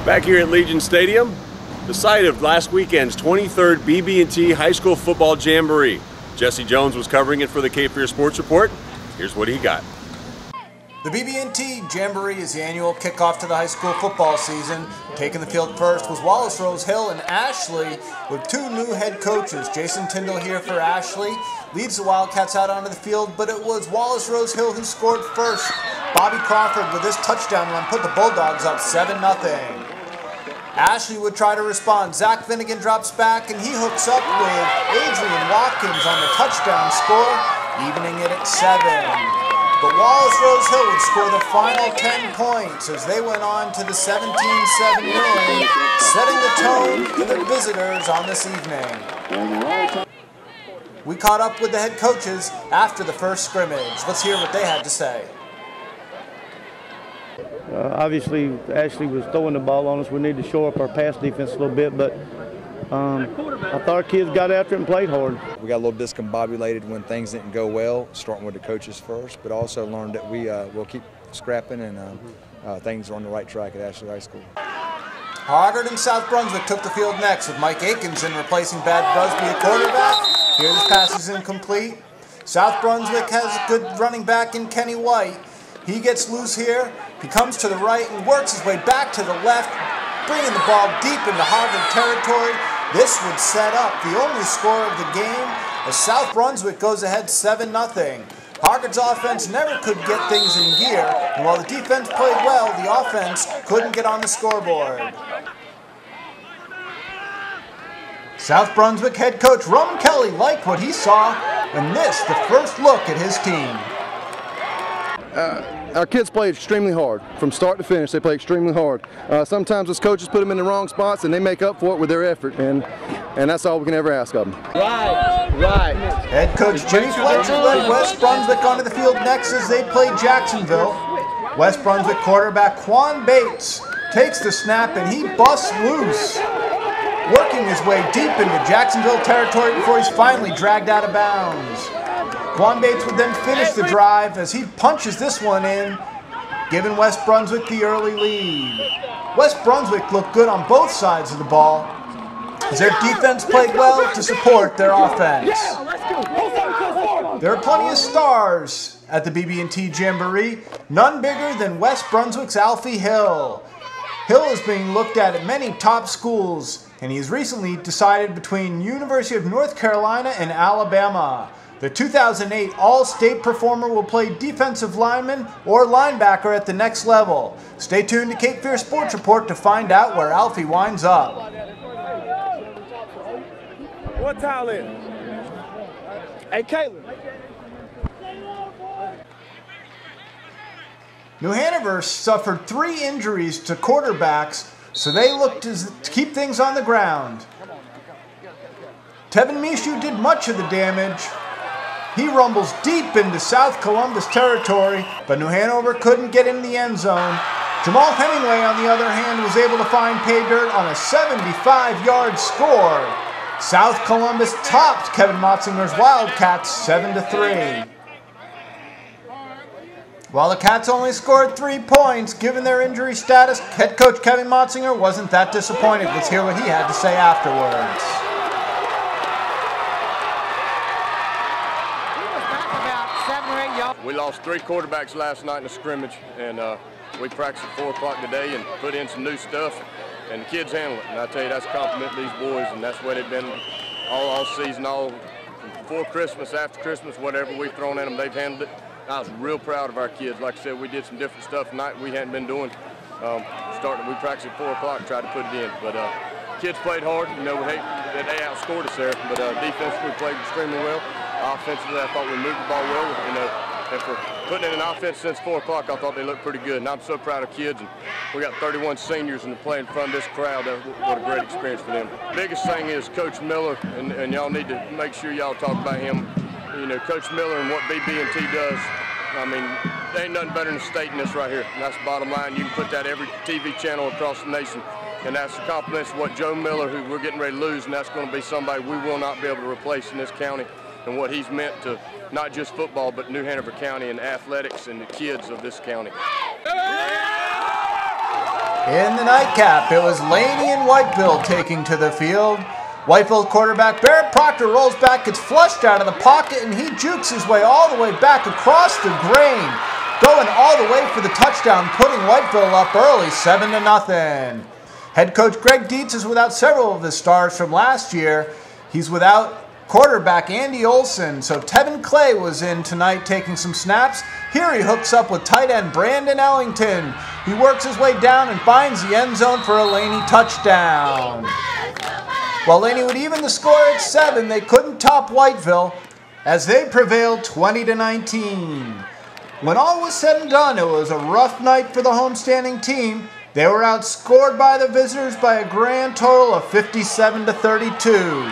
Back here at Legion Stadium, the site of last weekend's 23rd BB&T High School Football Jamboree. Jesse Jones was covering it for the Cape Fear Sports Report. Here's what he got. The BB&T Jamboree is the annual kickoff to the high school football season. Taking the field first was Wallace Rose Hill and Ashley with two new head coaches. Jason Tyndall here for Ashley leads the Wildcats out onto the field, but it was Wallace Rose Hill who scored first. Bobby Crawford with his touchdown run put the Bulldogs up 7-0. Ashley would try to respond. Zach Finnegan drops back and he hooks up with Adrian Watkins on the touchdown score, evening it at 7. But Wallace Rose Hill would score the final 10 points as they went on to the 17-7 win, setting the tone for the visitors on this evening. We caught up with the head coaches after the first scrimmage. Let's hear what they had to say. Obviously, Ashley was throwing the ball on us. We need to shore up our pass defense a little bit, but I thought our kids got after it and played hard. We got a little discombobulated when things didn't go well, starting with the coaches first, but also learned that we'll keep scrapping and things are on the right track at Ashley High School. Hoggard and South Brunswick took the field next with Mike Aikenson replacing Bad Busby at quarterback. Here this pass is incomplete. South Brunswick has a good running back in Kenny White. He gets loose here. He comes to the right and works his way back to the left, bringing the ball deep into Hoggard territory. This would set up the only score of the game as South Brunswick goes ahead 7-0. Hoggard's offense never could get things in gear, and while the defense played well, the offense couldn't get on the scoreboard. South Brunswick head coach Roman Kelly liked what he saw and missed the first look at his team. Our kids play extremely hard. From start to finish, they play extremely hard. Sometimes as coaches put them in the wrong spots and they make up for it with their effort, and that's all we can ever ask of them. Right. Head coach Jimmy Fletcher led West Brunswick onto the field next as they played Jacksonville. West Brunswick quarterback Quan Bates takes the snap and he busts loose, working his way deep into Jacksonville territory before he's finally dragged out of bounds. Quan Bates would then finish the drive as he punches this one in, giving West Brunswick the early lead. West Brunswick looked good on both sides of the ball as their defense played well to support their offense. There are plenty of stars at the BB&T Jamboree, none bigger than West Brunswick's Alfie Hill. Hill is being looked at many top schools, and he's recently decided between University of North Carolina and Alabama. The 2008 All-State performer will play defensive lineman or linebacker at the next level. Stay tuned to Cape Fear Sports Report to find out where Alfie winds up. What towel in? Hey, Caitlin. New Hanover suffered 3 injuries to quarterbacks, so they looked to keep things on the ground. Tevin Mishu did much of the damage. He rumbles deep into South Columbus territory, but New Hanover couldn't get in the end zone. Jamal Hemingway, on the other hand, was able to find pay dirt on a 75-yard score. South Columbus topped Kevin Motzinger's Wildcats 7-3. While the Cats only scored 3 points, given their injury status, head coach Kevin Motzinger wasn't that disappointed. Let's hear what he had to say afterwards. We lost 3 quarterbacks last night in the scrimmage, and we practiced at 4 o'clock today and put in some new stuff, and the kids handle it. And I tell you, that's a compliment to these boys, and that's the way they've been all season, all before Christmas, after Christmas, whatever we've thrown at them, they've handled it. I was real proud of our kids. Like I said, we did some different stuff tonight we hadn't been doing. We practiced at 4 o'clock, tried to put it in, but kids played hard. You know, we hate that they outscored us there, but defensively we played extremely well. Offensively, I thought we moved the ball well. You know, and for putting in an offense since 4 o'clock, I thought they looked pretty good. And I'm so proud of kids. And we got 31 seniors and to play in front of this crowd. What a great experience for them. Biggest thing is Coach Miller, and y'all need to make sure y'all talk about him. You know, Coach Miller and what BB&T does. I mean, there ain't nothing better than stating this right here. And that's the bottom line. You can put that every TV channel across the nation. And that's the compliments of what Joe Miller, who we're getting ready to lose, and that's going to be somebody we will not be able to replace in this county, and what he's meant to not just football, but New Hanover County and athletics and the kids of this county. In the nightcap, it was Laney and Whiteville taking to the field. Whiteville quarterback Barrett Proctor rolls back, gets flushed out of the pocket, and he jukes his way all the way back across the grain, going all the way for the touchdown, putting Whiteville up early, 7-0. Head coach Greg Dietz is without several of his stars from last year. He's without quarterback Andy Olson, so Tevin Clay was in tonight taking some snaps. Here he hooks up with tight end Brandon Ellington. He works his way down and finds the end zone for a Laney touchdown. While Laney would even the score at 7, they couldn't top Whiteville as they prevailed 20-19. When all was said and done, it was a rough night for the homestanding team. They were outscored by the visitors by a grand total of 57-32.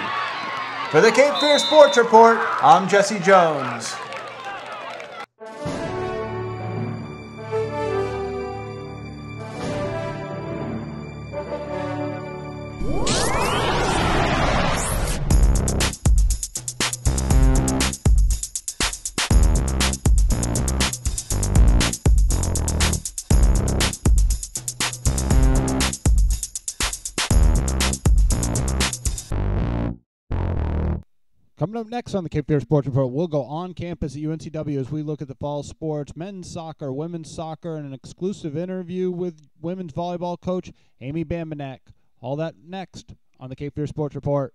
For the Cape Fear Sports Report, I'm Jesse Jones. Coming up next on the Cape Fear Sports Report, we'll go on campus at UNCW as we look at the fall sports, men's soccer, women's soccer, and an exclusive interview with women's volleyball coach Amy Bambanek. All that next on the Cape Fear Sports Report.